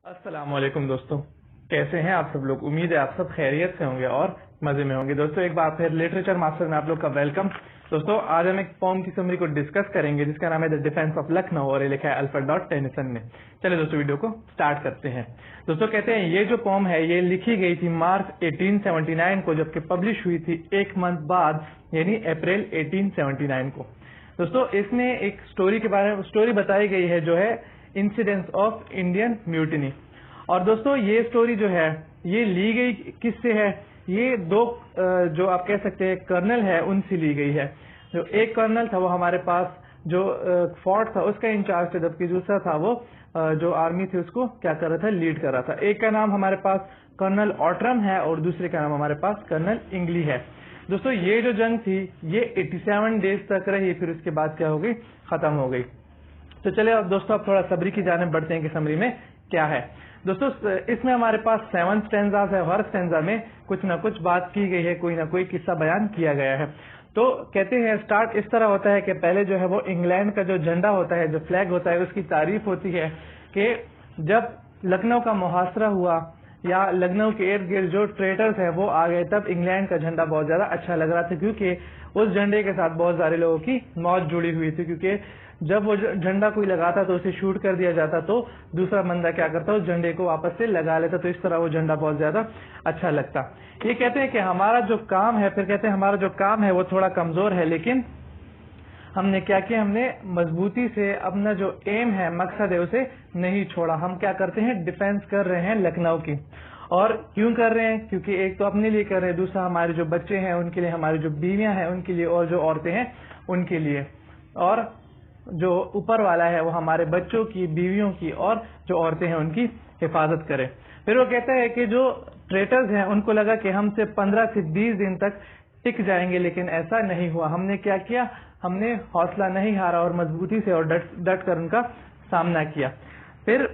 अस्सलामुअलैकुम दोस्तों, कैसे हैं आप सब लोग। उम्मीद है आप सब खैरियत से होंगे और मजे में होंगे। दोस्तों एक बार फिर लिटरेचर मास्टर में आप लोग का वेलकम। दोस्तों आज हम एक पोम की समरी को डिस्कस करेंगे जिसका नाम है द डिफेंस ऑफ लखनऊ और ये लिखा है अल्फ्रेड लॉर्ड टेनिसन ने। चलिए दोस्तों वीडियो को स्टार्ट करते हैं। दोस्तों कहते हैं ये जो पोम है ये लिखी गई थी मार्च 1879 को, जबकि पब्लिश हुई थी एक मंथ बाद यानी अप्रैल 1879 को। दोस्तों इसमें एक स्टोरी के बारे में स्टोरी बताई गई है जो है इंसिडेंट्स ऑफ इंडियन म्यूटिनी। और दोस्तों ये स्टोरी जो है ये ली गई किससे है, ये दो जो आप कह सकते हैं कर्नल है उनसे ली गई है। जो एक कर्नल था वो हमारे पास जो फोर्ट था उसका इंचार्ज था, जबकि दूसरा था वो जो आर्मी थी उसको क्या कर रहा था, लीड कर रहा था। एक का नाम हमारे पास कर्नल ऑट्रम है और दूसरे का नाम हमारे पास कर्नल इंग्ली है। दोस्तों ये जो जंग थी ये 87 डेज तक रही, फिर उसके बाद क्या हो गई, खत्म हो गई। तो चले अब दोस्तों आप थोड़ा सबरी की जाने बढ़ते हैं कि समरी में क्या है। दोस्तों इसमें हमारे पास 7 स्टेंजास है, हर स्टेंजा में कुछ ना कुछ बात की गई है, कोई ना कोई किस्सा बयान किया गया है। तो कहते हैं स्टार्ट इस तरह होता है कि पहले जो है वो इंग्लैंड का जो झंडा होता है, जो फ्लैग होता है, उसकी तारीफ होती है कि जब लखनऊ का मुहासरा हुआ या लखनऊ के इर्द गिर्द जो ट्रेटर्स हैं वो आ गए, तब इंग्लैंड का झंडा बहुत ज्यादा अच्छा लग रहा था, क्योंकि उस झंडे के साथ बहुत सारे लोगों की मौत जुड़ी हुई थी। क्योंकि जब वो झंडा कोई लगाता तो उसे शूट कर दिया जाता तो दूसरा बंदा क्या करता, उस झंडे को वापस से लगा लेता, तो इस तरह वो झंडा बहुत ज्यादा अच्छा लगता। ये कहते हैं कि हमारा जो काम है, फिर कहते हैं हमारा जो काम है वो थोड़ा कमजोर है, लेकिन हमने क्या किया, हमने मजबूती से अपना जो एम है, मकसद है, उसे नहीं छोड़ा। हम क्या करते हैं, डिफेंस कर रहे हैं लखनऊ की। और क्यों कर रहे हैं, क्योंकि एक तो अपने लिए कर रहे हैं, दूसरा हमारे जो बच्चे हैं उनके लिए, हमारी जो बीवियां हैं उनके लिए, और जो औरतें हैं उनके लिए। और जो ऊपर वाला है वो हमारे बच्चों की, बीवियों की और जो औरतें हैं उनकी हिफाजत करे। फिर वो कहता है कि जो ट्रेटर्स हैं उनको लगा कि हमसे 15 से 20 दिन तक टिक जाएंगे, लेकिन ऐसा नहीं हुआ। हमने क्या किया, हमने हौसला नहीं हारा और मजबूती से और डट कर उनका सामना किया। फिर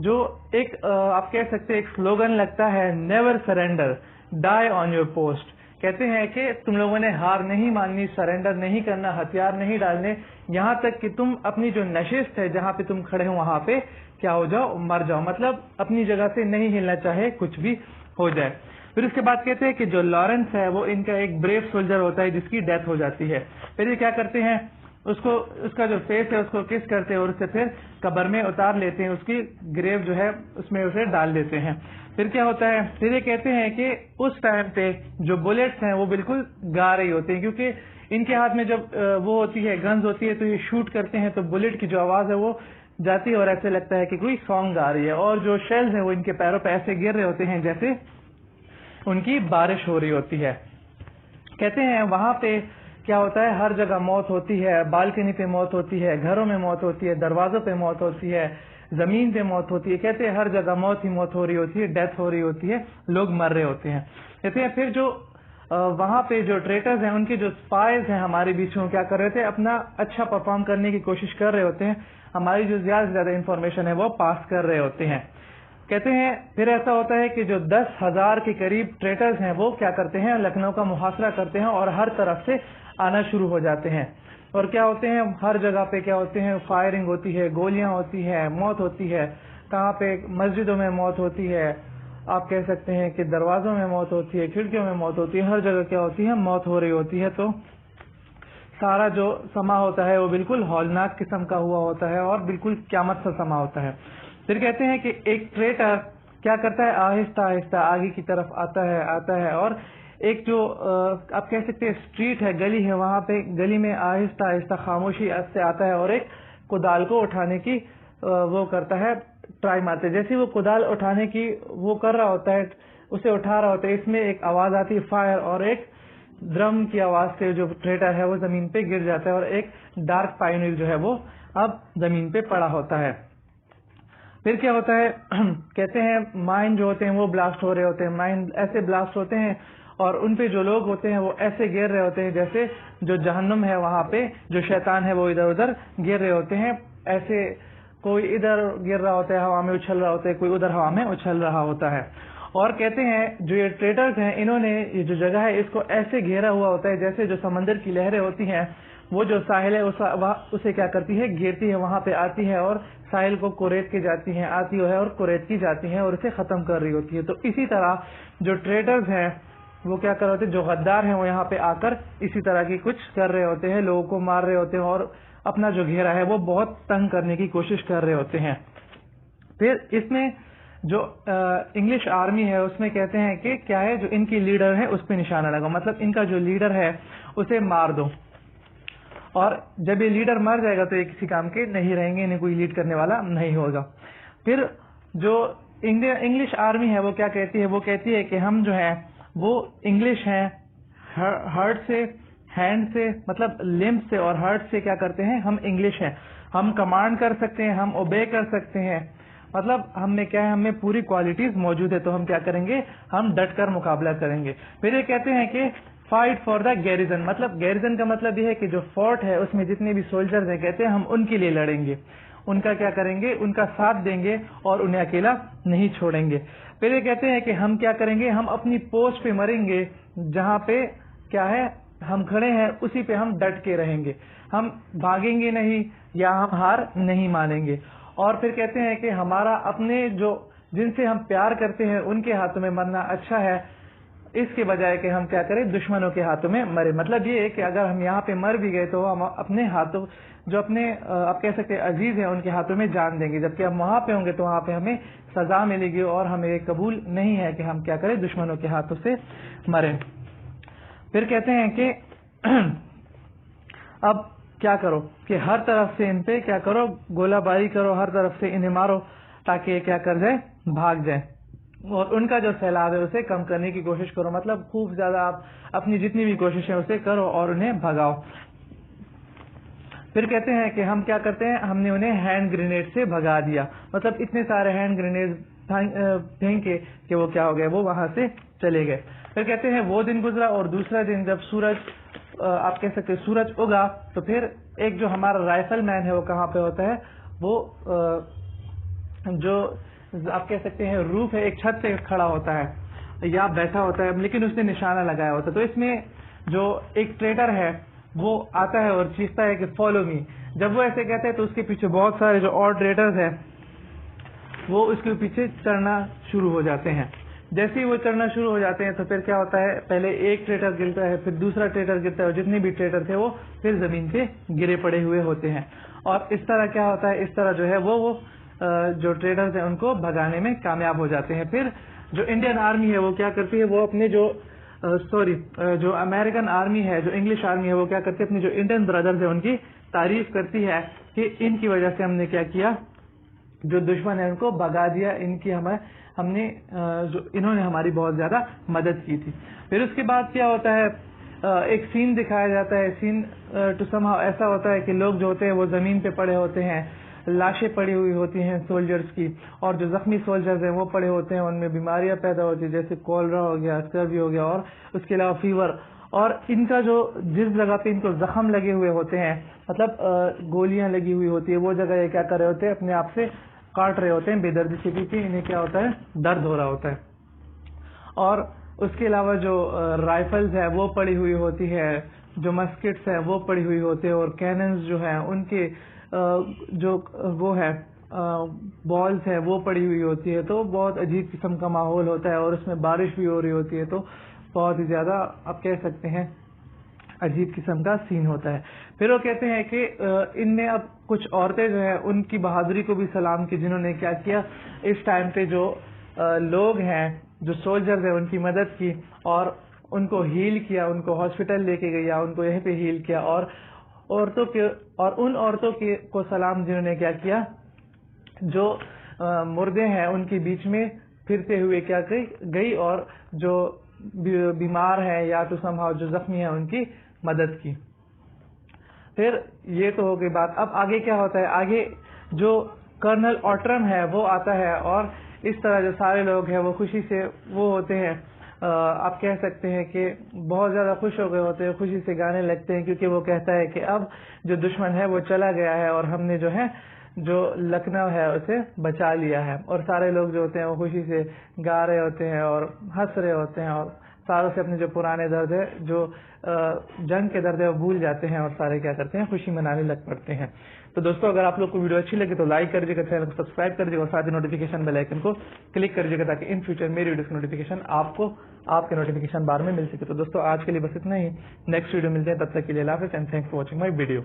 जो एक आप कह सकते हैं एक स्लोगन लगता है, never surrender, die on your post. कहते हैं कि तुम लोगों ने हार नहीं माननी, सरेंडर नहीं करना, हथियार नहीं डालने, यहाँ तक कि तुम अपनी जो नशिस्त है, जहाँ पे तुम खड़े हो वहां पे क्या हो जाओ, मर जाओ। मतलब अपनी जगह से नहीं हिलना, चाहे कुछ भी हो जाए। फिर उसके बाद कहते हैं कि जो लॉरेंस है वो इनका एक ब्रेव सोल्जर होता है जिसकी डेथ हो जाती है। फिर ये क्या करते हैं, उसको, उसका जो फेस है उसको किस करते हैं और उससे फिर कब्र में उतार लेते हैं, उसकी ग्रेव जो है उसमें उसे डाल देते हैं। फिर क्या होता है, फिर ये कहते हैं कि उस टाइम पे जो बुलेट्स हैं वो बिल्कुल गा रही होती है, क्योंकि इनके हाथ में जब वो होती है, गन्स होती है, तो ये शूट करते हैं तो बुलेट की जो आवाज है वो जाती है और ऐसे लगता है कि कोई सॉन्ग गा रही है। और जो शेल्स हैं वो इनके पैरों पे ऐसे गिर रहे होते हैं जैसे उनकी बारिश हो रही होती है। कहते हैं वहां पे क्या होता है, हर जगह मौत होती है, बालकनी पे मौत होती है, घरों में मौत होती है, दरवाजों पे मौत होती है, जमीन पे मौत होती है। कहते हैं हर जगह मौत ही मौत हो रही होती है, डेथ हो रही होती है, लोग मर रहे होते हैं। कहते हैं फिर जो वहां पे जो ट्रेटर्स हैं, उनके जो स्पाइज हैं हमारे बीच में, क्या कर रहे थे, अपना अच्छा परफॉर्म करने की कोशिश कर रहे होते हैं, हमारी जो ज्यादा से ज्यादा इन्फॉर्मेशन है वो पास कर रहे होते हैं। कहते हैं फिर ऐसा होता है कि जो 10,000 के करीब ट्रेटर्स हैं वो क्या करते हैं, लखनऊ का मुहासरा करते हैं और हर तरफ से आना शुरू हो जाते हैं। और क्या होते हैं, हर जगह पे क्या होते हैं, फायरिंग होती है, गोलियां होती है, मौत होती है। कहाँ पे, मस्जिदों में मौत होती है, आप कह सकते हैं कि दरवाजों में मौत होती है, खिड़कियों में मौत होती है, हर जगह क्या होती है, मौत हो रही होती है। तो सारा जो समा होता है वो बिल्कुल हौलनाक किस्म का हुआ होता है और बिल्कुल क़यामत सा समा होता है। फिर कहते हैं कि एक ट्रेटर क्या करता है, आहिस्ता आहिस्ता आगे की तरफ आता है और एक जो आप कह सकते हैं स्ट्रीट है, गली है, वहां पे गली में आहिस्ता आहिस्ता खामोशी से आता है और एक कुदाल को उठाने की वो करता है, ट्राई मारते। जैसे वो कुदाल उठाने की वो कर रहा होता है, उसे उठा रहा होता है, इसमें एक आवाज आती है फायर, और एक ड्रम की आवाज से जो ट्रेटर है वो जमीन पे गिर जाता है और एक डार्क पायोनियर जो है वो अब जमीन पे पड़ा होता है। फिर क्या होता है, कहते हैं माइन जो होते हैं वो ब्लास्ट हो रहे होते हैं, माइन ऐसे ब्लास्ट होते हैं और उनपे जो लोग होते हैं वो ऐसे गिर रहे होते हैं जैसे जो जहन्नुम है वहां पे जो शैतान है वो इधर उधर गिर रहे होते हैं। ऐसे कोई इधर गिर रहा होता है, हवा में उछल रहा होता है, कोई उधर हवा में उछल रहा होता है। और कहते हैं जो ये ट्रेटर्स हैं, इन्होंने ये जो जगह है इसको ऐसे घेरा हुआ होता है जैसे जो समंदर की लहरें होती हैं वो जो साहिल है उसे क्या करती है, घेरती है, वहां पे आती है और साहिल को कुरेद के जाती है, आती है और कुरेद की जाती है और उसे खत्म कर रही होती है। तो इसी तरह जो ट्रेडर्स हैं वो क्या कर रहे होते हैं, जो गद्दार हैं वो यहाँ पे आकर इसी तरह की कुछ कर रहे होते हैं, लोगों को मार रहे होते हैं और अपना जो घेरा है वो बहुत तंग करने की कोशिश कर रहे होते हैं। फिर इसमें जो इंग्लिश आर्मी है उसमें कहते हैं कि क्या है, जो इनकी लीडर है उस पर निशाना लगाओ, मतलब इनका जो लीडर है उसे मार दो, और जब ये लीडर मर जाएगा तो ये किसी काम के नहीं रहेंगे, इन्हें कोई लीड करने वाला नहीं होगा। फिर जो इंग्लिश आर्मी है वो क्या कहती है, वो कहती है कि हम जो है वो इंग्लिश हैं, हार्ट से, हैंड से, मतलब लिम्ब से और हार्ट से क्या करते हैं, हम इंग्लिश हैं, हम कमांड कर सकते हैं, हम ओबे कर सकते हैं, मतलब हमें क्या है, हमें पूरी क्वालिटीज मौजूद है, तो हम क्या करेंगे, हम डट कर मुकाबला करेंगे। फिर ये कहते हैं कि फाइट फॉर द गैरिजन, मतलब गैरिजन का मतलब ये है कि जो फोर्ट है उसमें जितने भी सोल्जर्स हैं, कहते हैं हम उनके लिए लड़ेंगे, उनका क्या करेंगे, उनका साथ देंगे और उन्हें अकेला नहीं छोड़ेंगे। फिर ये कहते हैं कि हम क्या करेंगे, हम अपनी पोस्ट पे मरेंगे, जहां पे क्या है हम खड़े हैं उसी पे हम डट के रहेंगे, हम भागेंगे नहीं या हम हार नहीं मानेंगे। और फिर कहते हैं कि हमारा अपने जो जिनसे हम प्यार करते हैं उनके हाथों में मरना अच्छा है, इसके बजाय कि हम क्या करें, दुश्मनों के हाथों में मरे। मतलब ये है कि अगर हम यहाँ पे मर भी गए तो हम अपने हाथों, जो अपने आप कह सकते हैं अजीज हैं, उनके हाथों में जान देंगे, जबकि हम वहां पे होंगे तो वहां पे हमें सजा मिलेगी और हमें कबूल नहीं है कि हम क्या करें, दुश्मनों के हाथों से मरें। फिर कहते हैं कि अब क्या करो कि हर तरफ से इन पे क्या करो, गोलाबारी करो, हर तरफ से इन्हें मारो ताकि क्या कर जाए, भाग जाए, और उनका जो सैलाब है उसे कम करने की कोशिश करो, मतलब खूब ज्यादा आप अपनी जितनी भी कोशिश है उसे करो और उन्हें भगाओ। फिर कहते हैं कि हम क्या करते हैं, हमने उन्हें हैंड ग्रेनेड से भगा दिया, मतलब इतने सारे हैंड ग्रेनेड फेंके कि वो क्या हो गए, वो वहां से चले गए। फिर कहते हैं वो दिन गुजरा और दूसरा दिन जब सूरज, आप कह सकते हैं सूरज उगा, तो फिर एक जो हमारा राइफल मैन है वो कहाँ पे होता है, वो जो आप कह सकते हैं रूफ है, एक छत पे खड़ा होता है या बैठा होता है, लेकिन उसने निशाना लगाया होता है। तो इसमें जो एक ट्रेडर है वो आता है और चीखता है कि फॉलो मी। जब वो ऐसे कहते हैं तो उसके पीछे बहुत सारे जो और ट्रेडर्स हैं वो उसके पीछे चढ़ना शुरू हो जाते हैं। जैसे ही वो चढ़ना शुरू हो जाते हैं तो फिर क्या होता है, पहले एक ट्रेडर गिरता है, फिर दूसरा ट्रेडर गिरता है, और जितने भी ट्रेडर थे वो फिर जमीन पे गिरे पड़े हुए होते हैं। और इस तरह क्या होता है, इस तरह जो है वो जो ट्रेडर्स हैं उनको भगाने में कामयाब हो जाते हैं। फिर जो इंडियन आर्मी है वो क्या करती है, वो अपने जो जो अमेरिकन आर्मी है, जो इंग्लिश आर्मी है, वो क्या करती है, अपने जो इंडियन ब्रदर्स है उनकी तारीफ करती है कि इनकी वजह से हमने क्या किया, जो दुश्मन है उनको भगा दिया, इनकी हमने जो इन्होंने हमारी बहुत ज्यादा मदद की थी। फिर उसके बाद क्या होता है, एक सीन दिखाया जाता है। सीन टू समहाउ ऐसा होता है कि लोग जो होते हैं वो जमीन पे पड़े होते हैं, लाशें पड़ी हुई होती हैं सोल्जर्स की, और जो जख्मी सोल्जर्स हैं वो पड़े होते हैं, उनमें बीमारियां पैदा होती है, जैसे कॉलरा हो गया, स्कर्वी हो गया, और उसके अलावा फीवर। और इनका जो जिस जगह पे इनको जख्म लगे हुए होते हैं, मतलब गोलियां लगी हुई होती है, वो जगह ये क्या कर रहे होते हैं, अपने आप से काट रहे होते हैं बेदर्दी से, क्योंकि इन्हें क्या होता है, दर्द हो रहा होता है। और उसके अलावा जो राइफल्स है वो पड़ी हुई होती है, जो मस्किट्स है वो पड़ी हुई होती है, और कैनन्स जो है उनके जो वो है बॉल्स है वो पड़ी हुई होती है। तो बहुत अजीब किस्म का माहौल होता है, और उसमें बारिश भी हो रही होती है, तो बहुत ही ज्यादा आप कह सकते हैं अजीब किस्म का सीन होता है। फिर वो कहते हैं कि इनमें अब कुछ औरतें जो है उनकी बहादुरी को भी सलाम की, जिन्होंने क्या किया, इस टाइम पे जो लोग हैं, जो सोल्जर्स हैं, उनकी मदद की और उनको हील किया, उनको हॉस्पिटल लेके गया, उनको यहीं पे हील किया, और औरतों के और उन औरतों के को सलाम जिन्होंने क्या किया, जो मुर्दे हैं उनके बीच में फिरते हुए क्या गई और जो बीमार है या तो समहाउ जो जख्मी है उनकी मदद की। फिर ये तो हो गई बात। अब आगे क्या होता है, आगे जो कर्नल ऑट्रम है वो आता है, और इस तरह जो सारे लोग हैं वो खुशी से वो होते हैं, आप कह सकते हैं कि बहुत ज्यादा खुश हो गए होते हैं, खुशी से गाने लगते हैं, क्योंकि वो कहता है कि अब जो दुश्मन है वो चला गया है और हमने जो है जो लखनऊ है उसे बचा लिया है। और सारे लोग जो होते हैं वो खुशी से गा रहे होते हैं और हंस रहे होते हैं और सालों से अपने जो पुराने दर्द है, जो जंग के दर्द है, वो भूल जाते हैं और सारे क्या करते हैं, खुशी मनाने लग पड़ते हैं। तो दोस्तों, अगर आप लोग को वीडियो अच्छी लगे तो लाइक कर दीजिएगा, चैनल को सब्सक्राइब कर दीजिएगा और साथ ही नोटिफिकेशन बेल आइकन को क्लिक कर दीजिएगा ताकि इन फ्यूचर मेरी वीडियो की नोटिफिकेशन आपको आपके नोटिफिकेशन बार में मिल सके। तो दोस्तों, आज के लिए बस इतना ही। नेक्स्ट वीडियो मिलते हैं, तब तक के लिए अल्लाह हाफिज़ and thanks for watching my video.